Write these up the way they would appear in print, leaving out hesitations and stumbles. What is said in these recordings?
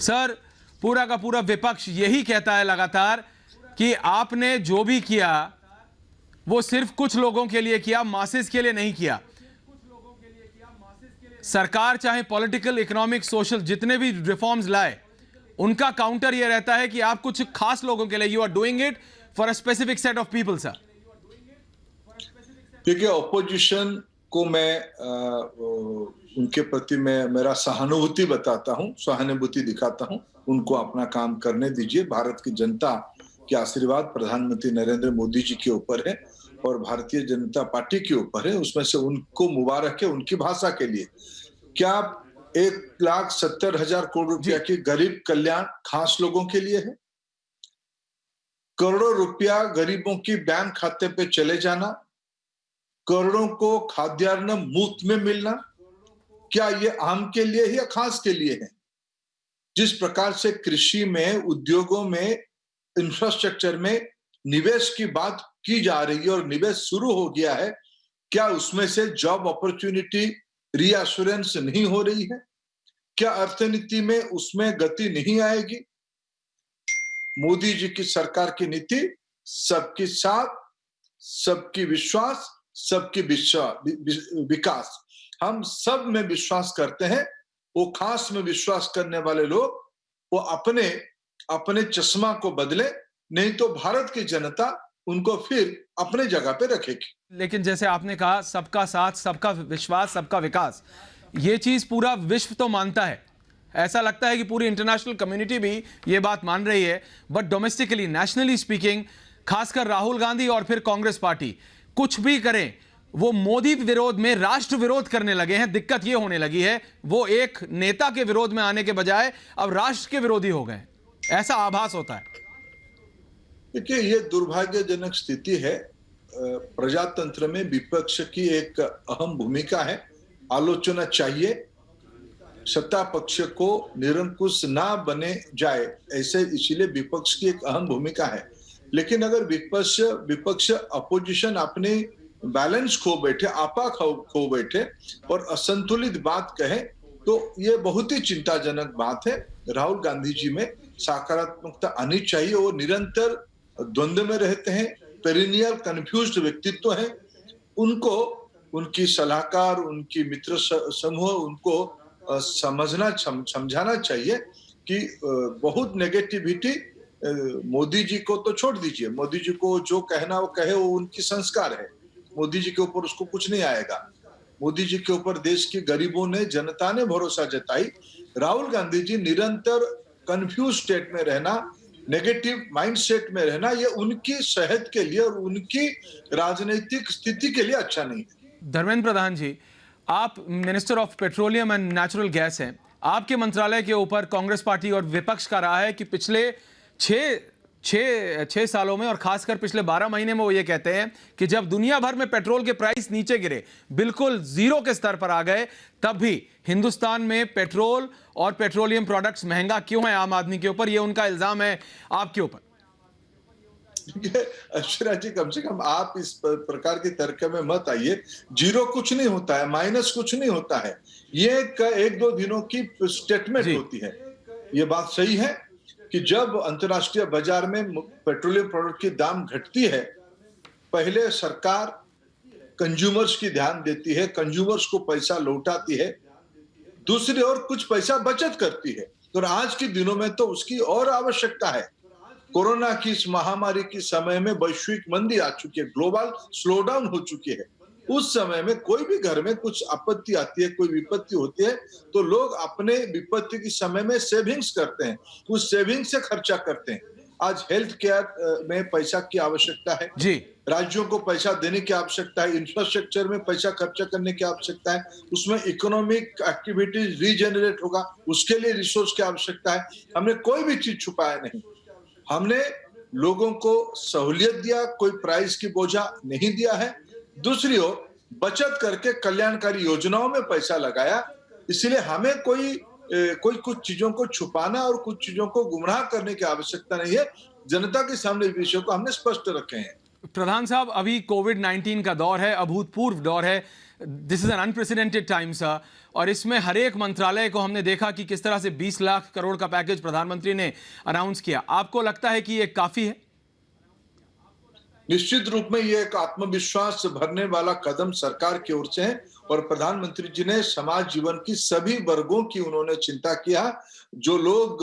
Sir, पूरा का पूरा विपक्ष यही कहता है लगातार कि आपने जो भी किया वो सिर्फ कुछ लोगों के लिए किया, मासेस के लिए नहीं किया। सरकार चाहे पॉलिटिकल, इकोनॉमिक, सोशल जितने भी रिफॉर्म्स लाए, उनका काउंटर ये रहता है कि आप कुछ खास लोगों के लिए, you are doing it for a specific set of people. Sir देखिए, ऑपोजिशन को मैं उनके प्रति मैं मेरा सहानुभूति बताता हूं, सहानुभूति दिखाता हूं। उनको अपना काम करने दीजिए। भारत की जनता के आशीर्वाद प्रधानमंत्री नरेंद्र मोदी जी के ऊपर है और भारतीय जनता पार्टी के ऊपर है। उसमें से उनको मुबारक है उनकी भाषा के लिए। क्या 1,70,000 करोड़ रुपया की गरीब कल्याण खास लोगों के लिए है? करोड़ों रुपया गरीबों की बैंक खाते पे चले जाना, करोड़ों को खाद्यान्न मुफ्त में मिलना, क्या ये आम के लिए है या खास के लिए है? जिस प्रकार से कृषि में, उद्योगों में, इंफ्रास्ट्रक्चर में निवेश की बात की जा रही है और निवेश शुरू हो गया है, क्या उसमें से जॉब अपॉर्चुनिटी रीअश्योरेंस नहीं हो रही है? क्या अर्थनीति में उसमें गति नहीं आएगी? मोदी जी की सरकार की नीति सबके साथ, सबकी विश्वास, सबकी विकास, हम सब में विश्वास करते हैं। वो खास में विश्वास करने वाले लोग वो अपने अपने चश्मा को बदले, नहीं तो भारत की जनता उनको फिर अपने जगह पे रखेगी। लेकिन जैसे आपने कहा, सबका साथ, सबका विश्वास, सबका विकास, ये चीज पूरा विश्व तो मानता है। ऐसा लगता है कि पूरी इंटरनेशनल कम्युनिटी भी ये बात मान रही है। बट डोमेस्टिकली, नेशनली स्पीकिंग, खासकर राहुल गांधी और फिर कांग्रेस पार्टी कुछ भी करें, वो मोदी विरोध में राष्ट्र विरोध करने लगे हैं। दिक्कत ये होने लगी है, वो एक नेता के विरोध में आने के बजाय अब राष्ट्र के विरोधी हो गए, ऐसा आभास होता है। देखिए, ये दुर्भाग्यजनक स्थिति है। प्रजातंत्र में विपक्ष की एक अहम भूमिका है। आलोचना चाहिए, सत्ता पक्ष को निरंकुश ना बने जाए, ऐसे इसीलिए विपक्ष की एक अहम भूमिका है। लेकिन अगर विपक्ष अपोजिशन अपने बैलेंस खो बैठे, आपा खो बैठे और असंतुलित बात कहे, तो ये बहुत ही चिंताजनक बात है। राहुल गांधी जी में सकारात्मकता आनी चाहिए। वो निरंतर द्वंद्व में रहते हैं, पेरिनियल कंफ्यूज्ड व्यक्तित्व है। उनको उनकी सलाहकार, उनकी मित्र समूह उनको समझाना चाहिए कि बहुत नेगेटिविटी मोदी जी को तो छोड़ दीजिए। मोदी जी को जो कहना वो कहे, वो उनकी संस्कार है। मोदी जी के ऊपर उसको कुछ नहीं आएगा। मोदी जी के ऊपर देश के गरीबों ने, जनता ने भरोसा जताई। राहुल गांधी जी निरंतर कंफ्यूज स्टेट में रहना, नेगेटिव माइंडसेट में रहना, ये उनकी सेहत के लिए और उनकी राजनीतिक स्थिति के लिए अच्छा नहीं है। धर्मेंद्र प्रधान जी, आप minister of petroleum and natural gas हैं। आपके मंत्रालय के ऊपर कांग्रेस पार्टी और विपक्ष का रहा है कि पिछले छह सालों में और खासकर पिछले 12 महीने में वो ये कहते हैं कि जब दुनिया भर में पेट्रोल के प्राइस नीचे गिरे, बिल्कुल जीरो के स्तर पर आ गए, तब भी हिंदुस्तान में पेट्रोल और पेट्रोलियम प्रोडक्ट्स महंगा क्यों है आम आदमी के ऊपर। ये उनका इल्जाम है आपके ऊपर। अक्षरा जी, कम से कम आप इस प्रकार के तर्क में मत आइए। जीरो कुछ नहीं होता है, माइनस कुछ नहीं होता है। ये एक दो दिनों की स्टेटमेंट होती है। ये बात सही है कि जब अंतर्राष्ट्रीय बाजार में पेट्रोलियम प्रोडक्ट की दाम घटती है, पहले सरकार कंज्यूमर्स की ध्यान देती है, कंज्यूमर्स को पैसा लौटाती है, दूसरी ओर कुछ पैसा बचत करती है। तो आज के दिनों में तो उसकी और आवश्यकता है। कोरोना की इस महामारी के समय में वैश्विक मंदी आ चुकी है, ग्लोबल स्लोडाउन हो चुकी है। उस समय में कोई भी घर में कुछ आपत्ति आती है, कोई विपत्ति होती है, तो लोग अपने विपत्ति के समय में सेविंग्स करते हैं, उस सेविंग से खर्चा करते हैं। आज हेल्थ केयर में पैसा की आवश्यकता है जी, राज्यों को पैसा देने की आवश्यकता है, इंफ्रास्ट्रक्चर में पैसा खर्चा करने की आवश्यकता है, उसमें इकोनॉमिक एक्टिविटीज रीजनरेट होगा, उसके लिए रिसोर्स की आवश्यकता है। हमने कोई भी चीज छुपाया नहीं। हमने लोगों को सहूलियत दिया, कोई प्राइस की बोझा नहीं दिया है। दूसरी ओर बचत करके कल्याणकारी योजनाओं में पैसा लगाया। इसलिए हमें कोई कुछ चीजों को छुपाना और कुछ चीजों को गुमराह करने की आवश्यकता नहीं है। जनता के सामने विषय को हमने स्पष्ट रखे हैं। प्रधान साहब, अभी कोविड-19 का दौर है, अभूतपूर्व दौर है। This is an unprecedented time sir, और इसमें हर एक मंत्रालय को हमने देखा कि किस तरह से 20 लाख करोड़ का पैकेज प्रधानमंत्री ने अनाउंस किया। आपको लगता है कि ये काफी है? निश्चित रूप में ये एक आत्मविश्वास भरने वाला कदम सरकार की ओर से है और प्रधानमंत्री जी ने समाज जीवन की सभी वर्गों की उन्होंने चिंता किया। जो लोग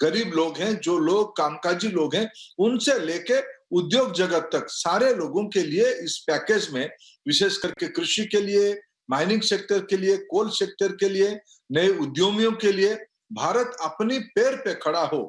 गरीब लोग हैं, जो लोग कामकाजी लोग हैं, उनसे लेके उद्योग जगत तक सारे लोगों के लिए इस पैकेज में, विशेष करके कृषि के लिए, माइनिंग सेक्टर के लिए, कोल सेक्टर के लिए, नए उद्यमियों के लिए भारत अपनी पैर पे खड़ा हो।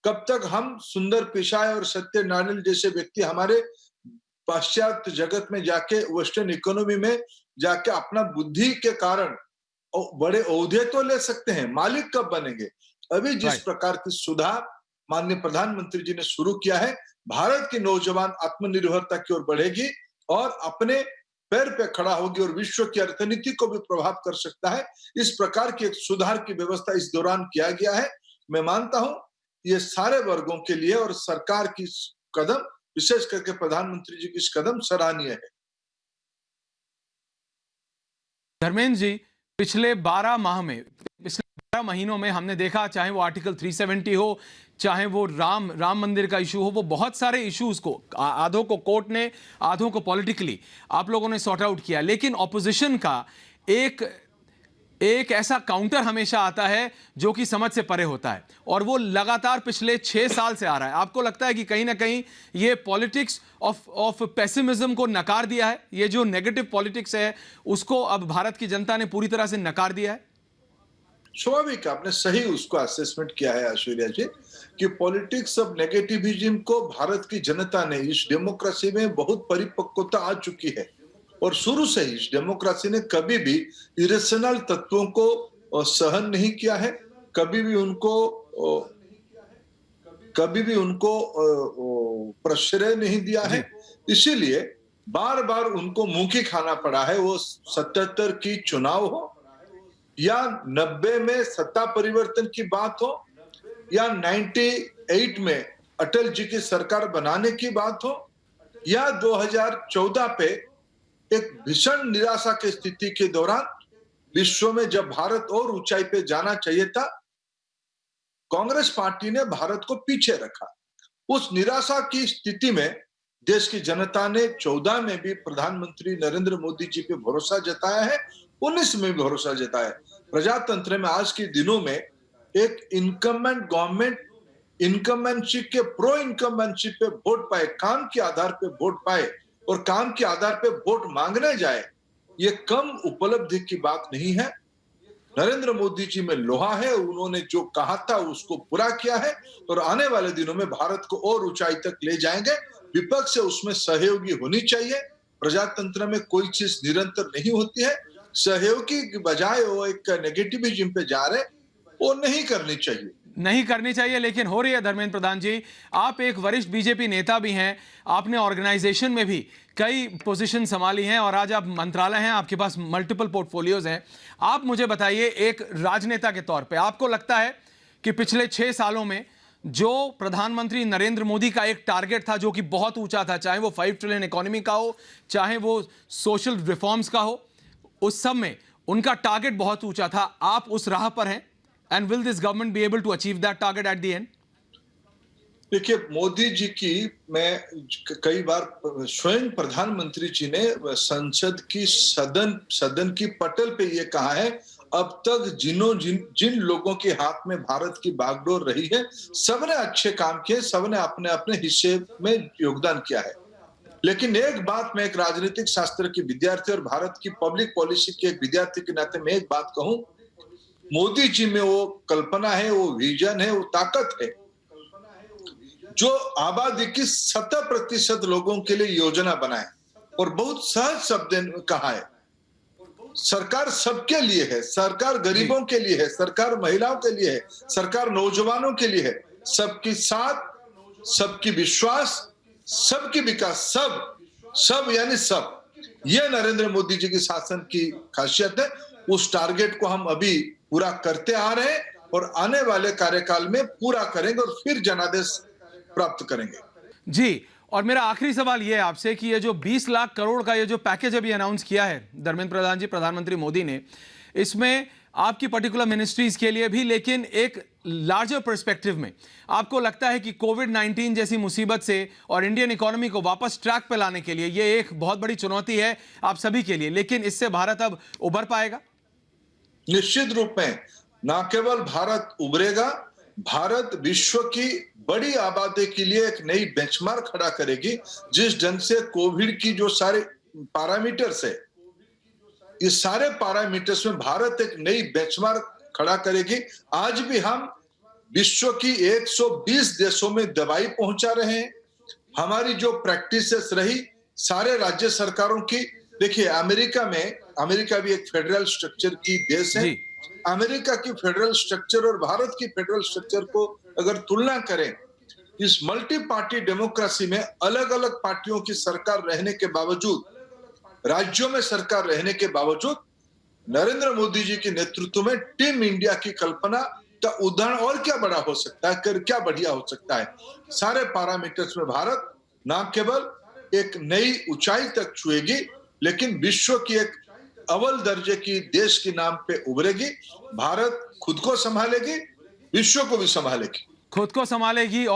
कब तक हम सुंदर पिचाई और सत्यनारायण जैसे व्यक्ति हमारे पाश्चात्य जगत में जाके, वेस्टर्न इकोनॉमी में जाके अपना बुद्धि के कारण बड़े ओहदे तो ले सकते हैं, मालिक कब बनेंगे? अभी जिस प्रकार की सुधार माननीय प्रधानमंत्री जी ने शुरू किया है, भारत की नौजवान आत्मनिर्भरता की ओर बढ़ेगी और अपने पैर पे खड़ा होगी और विश्व की अर्थनीति को भी प्रभावित कर सकता है। इस प्रकार की एक सुधार की व्यवस्था इस दौरान किया गया है। मैं मानता हूं ये सारे वर्गों के लिए और सरकार की कदम, विशेष करके प्रधानमंत्री जी की इस कदम सराहनीय है। धर्मेंद्र जी, पिछले 12 महीनों में हमने देखा, चाहे वो आर्टिकल 370 हो, चाहे वो राम मंदिर का इशू हो, वो बहुत सारे इश्यूज को आधों को कोर्ट ने, आधों को पॉलिटिकली आप लोगों ने सॉर्ट आउट किया। लेकिन ऑपोजिशन का एक ऐसा काउंटर हमेशा आता है जो कि समझ से परे होता है, और वो लगातार पिछले 6 साल से आ रहा है। आपको लगता है कि कहीं ना कहीं ये पॉलिटिक्स ऑफ पेसिमिज्म को नकार दिया है? ये जो नेगेटिव पॉलिटिक्स है उसको अब भारत की जनता ने पूरी तरह से नकार दिया है? स्वाभाविक, आपने सही उसको असेसमेंट किया है ऐश्वर्या जी, कि पॉलिटिक्स ऑफ नेगेटिविज्म को भारत की जनता ने, इस डेमोक्रेसी में बहुत परिपक्वता आ चुकी है और शुरू से ही इस डेमोक्रेसी ने कभी भी इरेशनल तत्वों को सहन नहीं किया है, कभी भी उनको प्रश्रय नहीं दिया है। इसीलिए बार बार उनको मुंह की खाना पड़ा है। वो 77 की चुनाव हो या 90 में सत्ता परिवर्तन की बात हो या 98 में अटल जी की सरकार बनाने की बात हो या 2014 पे एक भीषण निराशा की स्थिति के दौरान विश्व में जब भारत और ऊंचाई पे जाना चाहिए था, कांग्रेस पार्टी ने भारत को पीछे रखा। उस निराशा की स्थिति में देश की जनता ने 14 में भी प्रधानमंत्री नरेंद्र मोदी जी पे भरोसा जताया है, 19 में भी भरोसा जताया है। प्रजातंत्र में आज के दिनों में एक इनकम्बेंट गवर्नमेंट इनकम्बेंसी के प्रो इनकम्बेंसी पे वोट पाए, काम के आधार पे वोट पाए और काम के आधार पे वोट मांगने जाए, ये कम उपलब्धि की बात नहीं है। नरेंद्र मोदी जी में लोहा है, उन्होंने जो कहा था उसको पूरा किया है और आने वाले दिनों में भारत को और ऊंचाई तक ले जाएंगे। विपक्ष से उसमें सहयोगी होनी चाहिए। प्रजातंत्र में कोई चीज निरंतर नहीं होती है। सहयोगी की बजाय वो एक नेगेटिविज्म पे जा रहे, वो नहीं करनी चाहिए। लेकिन हो रही है। धर्मेंद्र प्रधान जी, आप एक वरिष्ठ बीजेपी नेता भी हैं, आपने ऑर्गेनाइजेशन में भी कई पोजीशन संभाली हैं और आज आप मंत्रालय हैं, आपके पास मल्टीपल पोर्टफोलियोज हैं। आप मुझे बताइए, एक राजनेता के तौर पे आपको लगता है कि पिछले 6 सालों में जो प्रधानमंत्री नरेंद्र मोदी का एक टारगेट था जो कि बहुत ऊंचा था, चाहे वो 5 ट्रिलियन इकोनॉमी का हो, चाहे वो सोशल रिफॉर्म्स का हो, उस सब में उनका टारगेट बहुत ऊंचा था, आप उस राह पर हैं? And will this government be able to achieve that target at the end? देखिए, मोदी जी की मैं कई बार स्वयं प्रधानमंत्री जी ने संसद की सदन की पटल पे ये कहा है, अब तक जिन लोगों के हाथ में भारत की बागडोर रही है, सबने अच्छे काम किए, सबने अपने अपने हिस्से में योगदान किया है। लेकिन एक बात मैं एक राजनीतिक शास्त्र की विद्यार्थी और भारत की पब्लिक पॉलिसी के एक विद्यार्थी के नाते मैं एक बात कहूं, मोदी जी में वो कल्पना है, वो विजन है, वो ताकत है जो आबादी की 70% लोगों के लिए योजना बनाए और बहुत सहज शब्द कहा है, सरकार सबके लिए है, सरकार गरीबों के लिए है, सरकार महिलाओं के लिए है, सरकार नौजवानों के लिए है, सबकी साथ, सबकी विश्वास, सबकी विकास, सब यानी सब, ये नरेंद्र मोदी जी की शासन की खासियत है। उस टारगेट को हम अभी पूरा करते आ रहे हैं और आने वाले कार्यकाल में पूरा करेंगे और फिर जनादेश प्राप्त करेंगे। जी, और मेरा आखिरी सवाल ये है आपसे कि ये जो 20 लाख करोड़ का ये जो पैकेज अभी अनाउंस किया है धर्मेंद्र प्रधान जी, प्रधानमंत्री मोदी ने, इसमें आपकी पर्टिकुलर मिनिस्ट्रीज के लिए भी, लेकिन एक लार्जर पर्सपेक्टिव में आपको लगता है कि कोविड-19 जैसी मुसीबत से और इंडियन इकोनॉमी को वापस ट्रैक पर लाने के लिए ये एक बहुत बड़ी चुनौती है आप सभी के लिए, लेकिन इससे भारत अब उभर पाएगा? निश्चित रूप में न केवल भारत उभरेगा, भारत विश्व की बड़ी आबादी के लिए एक नई बेंचमार्क खड़ा करेगी। जिस ढंग से कोविड की जो सारे पैरामीटर्स है, इस सारे पैरामीटर्स में भारत एक नई बेंचमार्क खड़ा करेगी। आज भी हम विश्व की 120 देशों में दवाई पहुंचा रहे हैं। हमारी जो प्रैक्टिसेस रही सारे राज्य सरकारों की, देखिए अमेरिका भी एक फेडरल स्ट्रक्चर की देश है। जी। अमेरिका की फेडरल स्ट्रक्चर और भारत की फेडरल स्ट्रक्चर को अगर तुलना करें, इस मल्टी पार्टी डेमोक्रेसी में अलग अलग पार्टियों की सरकार रहने के बावजूद, राज्यों में सरकार रहने के बावजूद, नरेंद्र मोदी जी के नेतृत्व में टीम इंडिया की कल्पना का उदाहरण और क्या बड़ा हो सकता है, क्या बढ़िया हो सकता है। सारे पैरामीटर्स में भारत न केवल एक नई ऊंचाई तक छुएगी, लेकिन विश्व की एक अव्वल दर्जे की देश के नाम पे उभरेगी। भारत खुद को संभालेगी, विश्व को भी संभालेगी। खुद को संभालेगी और